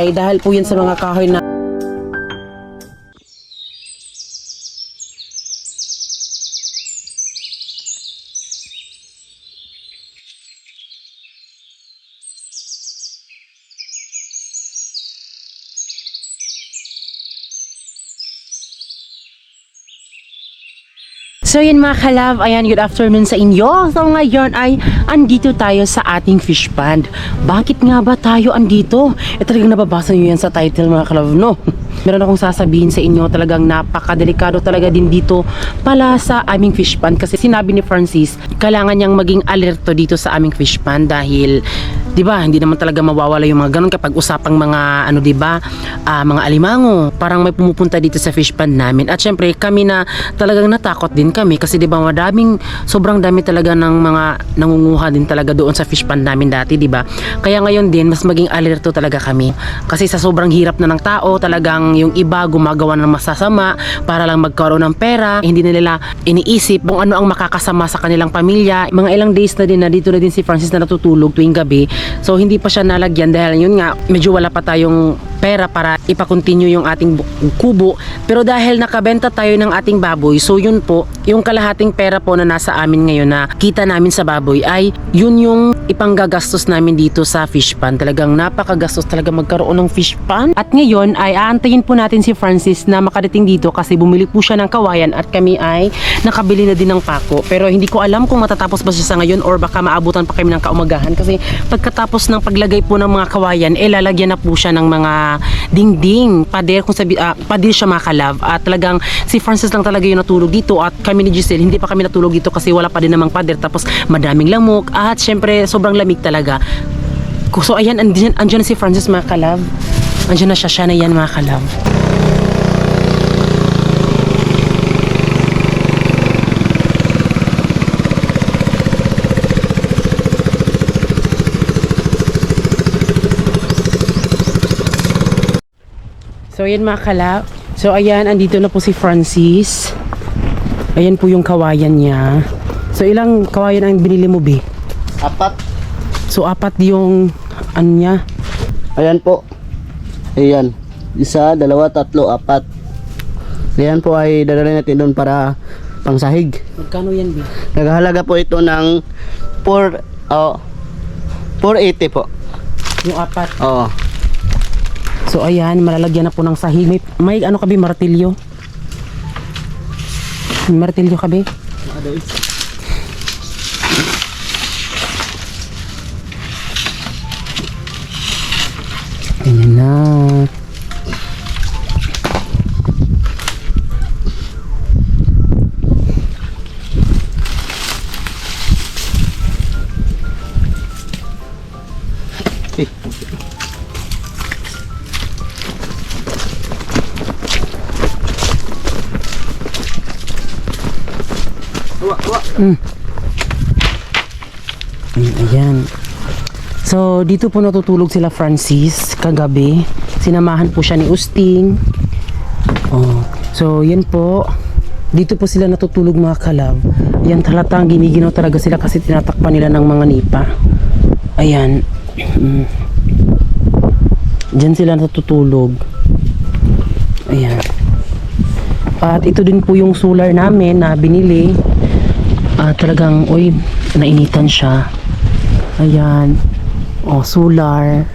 ay dahil po yan sa mga kahoy na So yun mga kalab, ayan, good afternoon sa inyo. So ngayon ay andito tayo sa ating fish pond. Bakit nga ba tayo andito? Talagang nababasa nyo yan sa title mga kalab, no? Meron akong sasabihin sa inyo, talagang napakadelikado talaga din dito pala sa aming fish pond. Kasi sinabi ni Francis, kailangan niyang maging alerto dito sa aming fish pond dahil di ba, hindi naman talaga mawawala yung mga ganun kapag usapang mga ano, di ba, mga alimango. Parang may pumupunta dito sa fish pond namin. At syempre, kami na talagang natakot din kami kasi di ba, sobrang dami talaga ng mga nangunguha din talaga doon sa fish pond namin dati, di ba? Kaya ngayon din, mas maging alerto talaga kami. Kasi sa sobrang hirap na ng tao, talagang yung iba gumagawa ng masasama para lang magkaroon ng pera. Hindi na nila iniisip kung ano ang makakasama sa kanilang pamilya. Mga ilang days na din na dito na din si Francis na natutulog tuwing gabi. So hindi pa siya nalagyan dahil yun nga, medyo wala pa tayong pera para ipakontinue yung ating kubo. Pero dahil nakabenta tayo ng ating baboy, so yun po, yung kalahating pera po na nasa amin ngayon na kita namin sa baboy ay yun yung ipanggagastos namin dito sa fish pond. Talagang napakagastos talaga magkaroon ng fish pond. At ngayon ay aantayin po natin si Francis na makadating dito kasi bumili po siya ng kawayan at kami ay nakabili na din ng pako. Pero hindi ko alam kung matatapos ba siya sa ngayon or baka maabutan pa kami ng kaumagahan kasi pagkatapos ng paglagay po ng mga kawayan, lalagyan na po siya ng mga dingding, pader, kung sabi, pader siya mga kalab. At talagang si Francis lang talaga yung natulog dito at kami ni Giselle, hindi pa kami natulog dito kasi wala pa din namang pader. Tapos madaming lamok at syempre sobrang lamig talaga. So ayan, andyan na si Francis mga kalab. Andyan na siya na yan mga kalab. So ayan mga kalab. So ayan, andito na po si Francis. Ayan po yung kawayan niya. So ilang kawayan ang binili mo, Bi? 4. So 4 yung ano niya. Ayan po. Ayan. 1, 2, 3, 4. Ayan po ay dadalhin natin doon para pangsahig. Magkano yan, Bi? Naghahalaga po ito ng 480 po. Yung 4. Oo. So ayan, malalagyan na po ng sahig. May ano ka, Bi, martilyo? May martilyo ka, Bi? Ayan na. Ayan. So dito po natutulog sila Francis kagabi. Sinamahan po siya ni Usting. Oh. So yan po. Dito po sila natutulog mga kalab. Ayan, halatang giniginaw talaga sila kasi tinatakpan nila ng mga nipa. Ayan. Diyan sila natutulog. Ayan. At ito din po yung solar namin na binili. Talagang, nainitan siya. Ayan. Solar.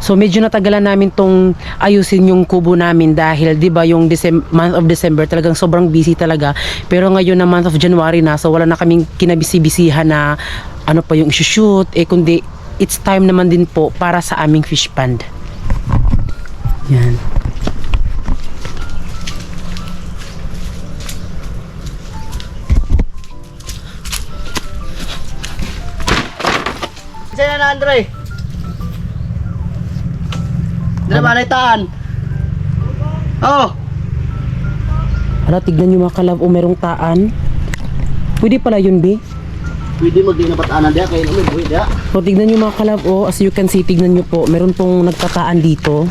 So medyo natagalan namin tong ayusin yung kubo namin dahil 'di ba yung month of December talagang sobrang busy talaga. Pero ngayon na month of January na, so wala na kaming kinabisi-bisihan na ano pa yung shoot, kundi it's time naman din po para sa aming fish pond. Yan. Saan na, Andre? Dala ba naitaan? Oh. Hala, tignan nyo mga kalab, merong taan. Pwede pala yun, Bi. Pwede mo din napataanan diya kaya namin buhay diya. So tignan nyo mga kalab, as you can see, tignan nyo po, meron pong nagtataan dito.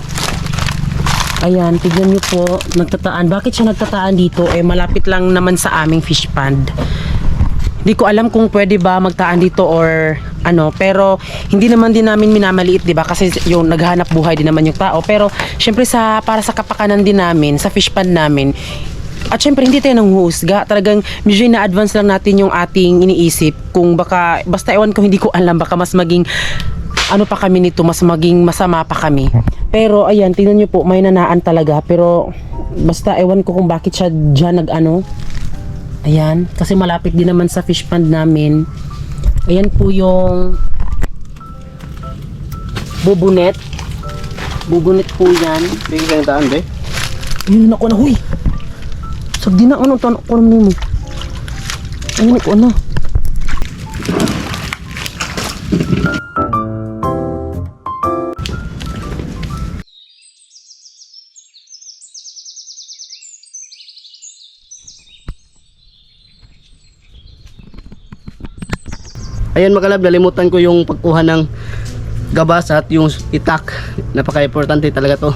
Ayan, tignan nyo po, nagtataan. Bakit siya nagtataan dito? Malapit lang naman sa aming fish pond. Hindi ko alam kung pwede ba magtaan dito or pero hindi naman din namin minamaliit, 'di ba? Kasi yung naghahanap buhay din naman yung tao. Pero syempre para sa kapakanan din namin, sa fish pond namin, at syempre hindi tayo nanghuhusga. Talagang medyo na-advance lang natin yung ating iniisip. Kung basta ewan ko, hindi ko alam, baka mas maging pa kami nito, mas maging masama pa kami. Pero ayan, tingnan nyo po, may nanaan talaga. Pero basta ewan ko kung bakit siya dyan ayan, kasi malapit din naman sa fish pond namin. Ayan po yung bubunet. Bubunet po yan. Bigyan ka ng daan, be. Ayun ako na, huy. Sagdi na, tanong ko naman mo. Ayun ako na. Ayan mga kalab, nalimutan ko yung pagkuha ng gabas at yung itak. Napaka-importante talaga to.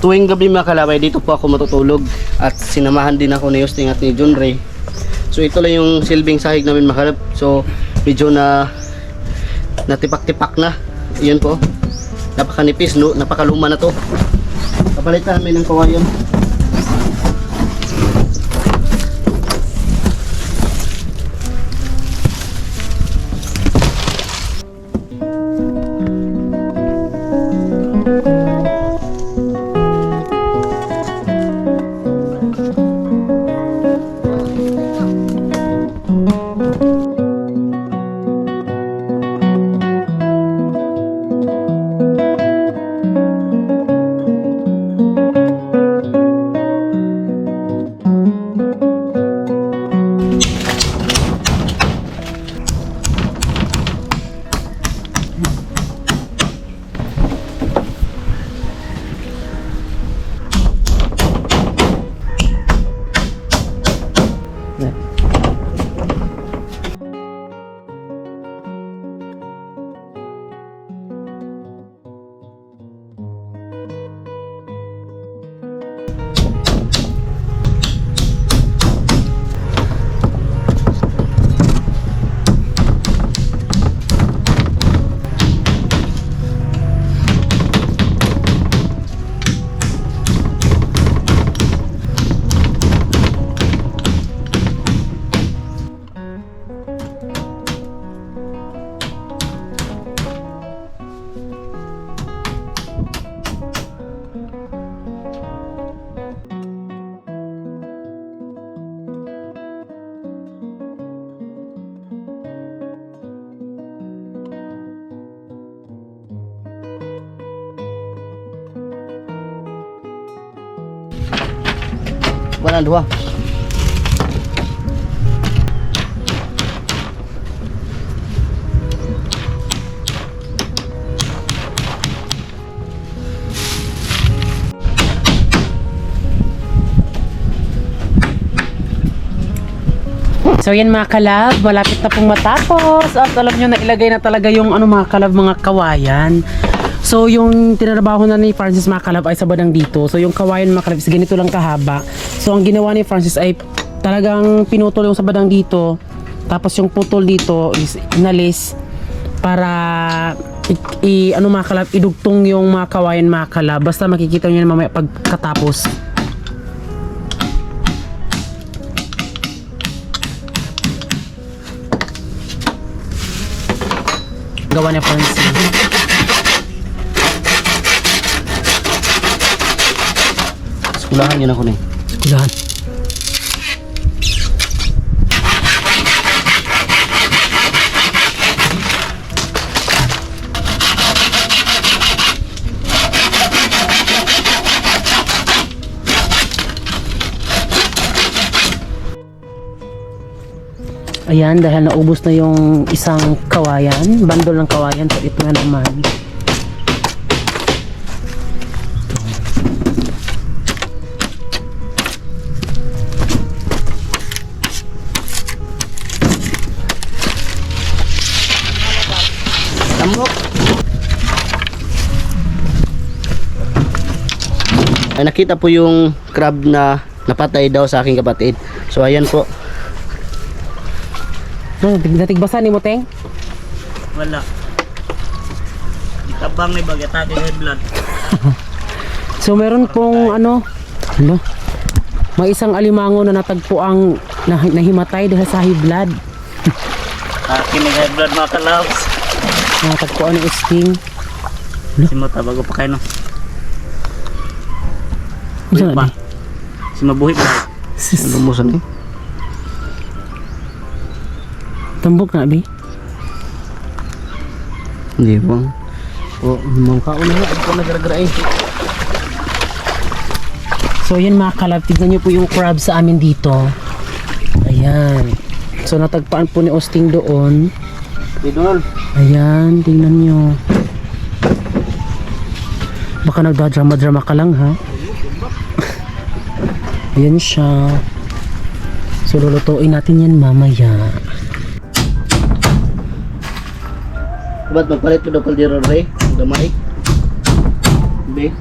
Tuwing gabi mga kalabay, dito po ako matutulog at sinamahan din ako ni Justin at ni John Ray. So ito lang yung silbing sahig namin mga kalab. So medyo natipak-tipak na. Iyan po. Napakanipis, no? Napakaluma na to. Kapalitan namin ng kawayan. Wala dua. So yan mga kalab, malapit na pong matapos. At alam nyo, nailagay na talaga yung mga kalab, mga kawayan. So yung tinrabaho na ni Francis mga kalab ay sa badang dito. So yung kawayan mga kalab is ganito lang kahaba. So ang ginawa ni Francis ay talagang pinutol yung sa badang dito. Tapos yung putol dito is inalis para mga kalab, idugtong yung mga kawayan mga kalab. Basta makikita nyo na mamaya pagkatapos. Gawa ni Francis. Kulahan yun ako na. Kulahan. Ayan, dahil naubos na yung isang kawayan, bandol ng kawayan, so ito na naman. ay nakita po yung crab na napatay daw sa aking kapatid. So ayan po. Natigbasan ni mo, Teng? Wala. Itabang ni bag atake high blood. So meron pong ano, may isang alimango na natagpo ang nahimatay dahil sa high blood. Akin ni high blood mga kalabs. Natagpuan ng sting. Simuta bago pa kayo no. Isa Buhit na pa. Simabuhit pa. Lumusan eh. Tambok na, Abi. Hindi po. O, mga kauna nga. Ako po nagaragara eh. So yan mga kalab, tignan nyo po yung crab sa amin dito. Ayan. So natagpaan po ni Osting doon. Dito nun. Ayan, tingnan nyo. Baka nagdadrama-drama ka lang ha. Ayan siya. So lulutuin natin yan mamaya. Ba't magpalit ko daw kaldero rin? Damaik. Be.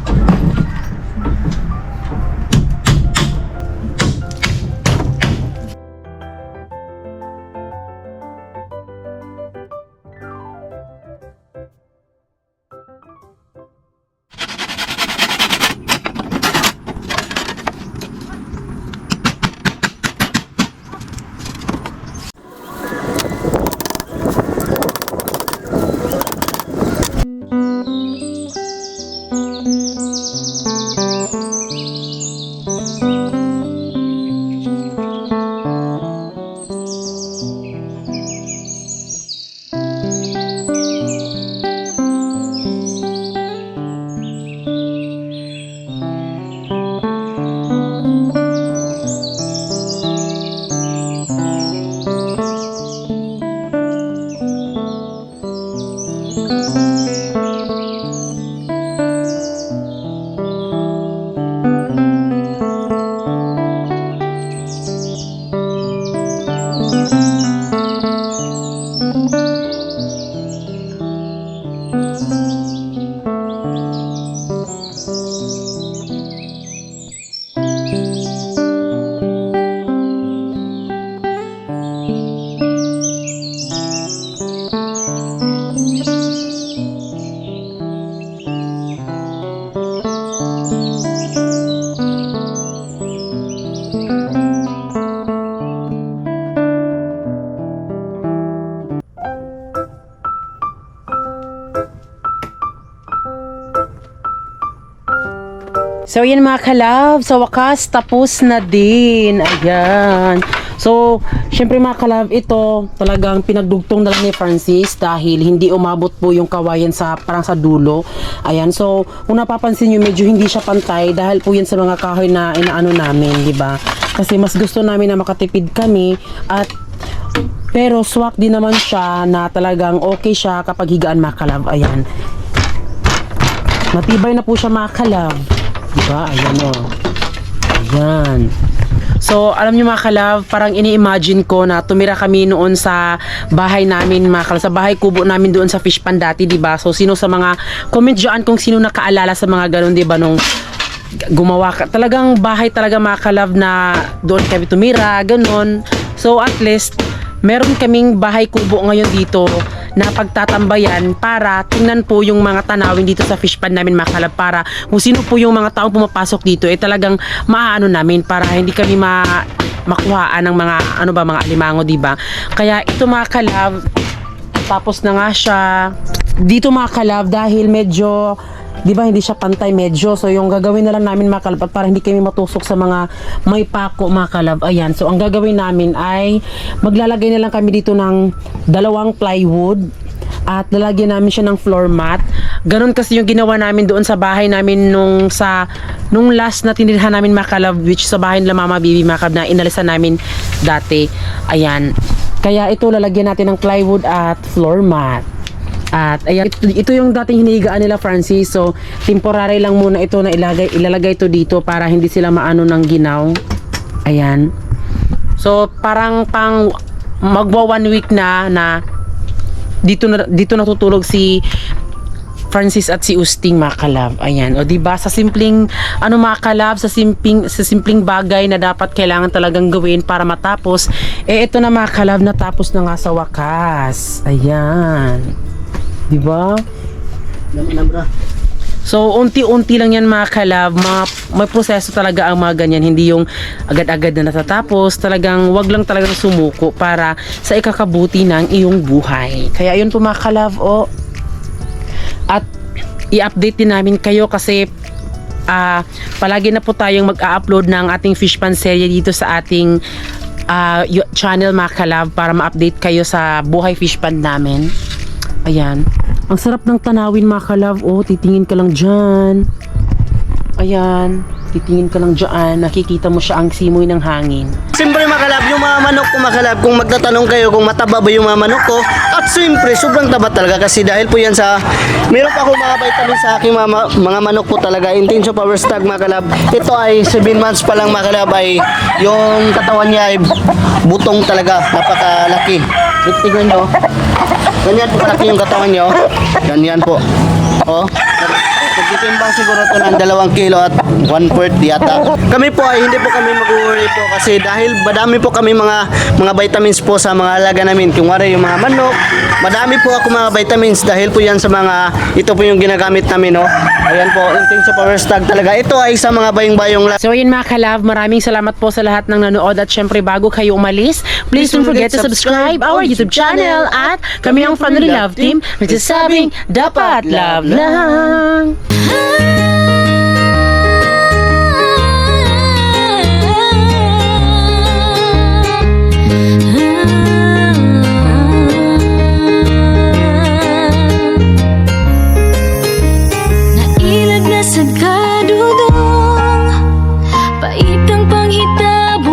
So yan mga kalab, sa wakas tapos na din. Ayan. So, syempre mga kalab, ito talagang pinagdugtong na lang ni Francis dahil hindi umabot po yung kawayan sa parang sa dulo. Ayan. So, kung napapansin nyo, medyo hindi siya pantay dahil po yan sa mga kahoy na inaano namin, di ba? Kasi mas gusto namin na makatipid kami at pero swak din naman siya na talagang okay siya kapag higaan mga kalab. Ayan. Matibay na po siya mga kalab. Diba? Ayan o. Ayan. So, alam nyo mga kalab, parang ini-imagine ko na tumira kami noon sa bahay namin mga kalab, sa bahay kubo namin doon sa fish pond dati, diba? So, sino sa mga, comment dyan kung sino nakaalala sa mga ganun, diba? Nung gumawa ka, talagang bahay talaga mga kalab na doon kami tumira, ganun. So, at least, meron kaming bahay kubo ngayon dito na pagtatambayan para tingnan po yung mga tanawin dito sa fish pond namin mga kalab, para kung sino po yung mga taong pumapasok dito talagang maaano namin para hindi kami makuhaan ng mga ano ba mga alimango, diba? Kaya ito mga kalab, tapos na nga siya dito mga kalab dahil medyo, di ba, hindi siya pantay medyo. So, yung gagawin na lang namin mga kalab at para hindi kami matusok sa mga may pako mga kalab. Ayan. So, ang gagawin namin ay maglalagay na lang kami dito ng 2 plywood at lalagyan namin siya ng floor mat. Ganon kasi yung ginawa namin doon sa bahay namin nung last na tinirhan namin mga kalab, which sa bahay nila Mama Bibi mga kalab na inalisan namin dati. Ayan. Kaya ito lalagyan natin ng plywood at floor mat. At ayan, ito yung dating hinihigaan nila Francis. So, temporary lang muna ito na ilalagay ito dito para hindi sila maano ng ginaw. Ayan. So, parang pang magwa 1 week na dito natutulog si Francis at si Usting mga kalab. Ayan. O diba sa simpleng ano mga kalab, sa simpleng bagay na dapat kailangan talagang gawin para matapos, ito na mga kalab, natapos na nga sa wakas. Ayan. Diba? Bra. So, unti-unti lang yan mga kalab, may proseso talaga ang mga ganyan, hindi yung agad-agad na natatapos, talagang wag lang talagang sumuko para sa ikakabuti ng iyong buhay. Kaya yun po mga kalab, at i-update din namin kayo kasi palagi na po tayong mag-a-upload ng ating fish pan serye dito sa ating channel mga kalab para ma-update kayo sa buhay fish pan namin. Ayan. Ang sarap ng tanawin mga kalab. Titingin ka lang dyan. Ayan. Titingin ka lang dyan. Nakikita mo siya ang simoy ng hangin. Siyempre makalab, yung mga manok ko makalab, kung magtatanong kayo kung mataba ba yung mga manok ko, at siyempre sobrang taba talaga kasi dahil po yan sa, meron pa akong mga vitamin sa aking mga manok po talaga. Intenso Power Stag makalab. Ito ay 7 months pa lang makalab, ay yung katawan niya ay butong talaga, napakalaki. Tignan nyo. Ganyan po kalaki yung katawan nyo. Ganyan po. Nagtitimbang siguro ito ng 2 kilo at 1/4 yata. Kami po ay hindi po kami mag-worry po kasi dahil madami po kami mga vitamins po sa mga alaga namin. Kung wari yung mga manok, madami po ako mga vitamins dahil po yan sa mga, ito po yung ginagamit namin. Ayan po, Intenso Power Stag talaga. Ito ay sa mga bayong-bayong So yun mga kalab, maraming salamat po sa lahat ng nanood at syempre bago kayo umalis, please don't forget to subscribe our YouTube channel at kami ang Family Love Team nagsasabing dapat love lang.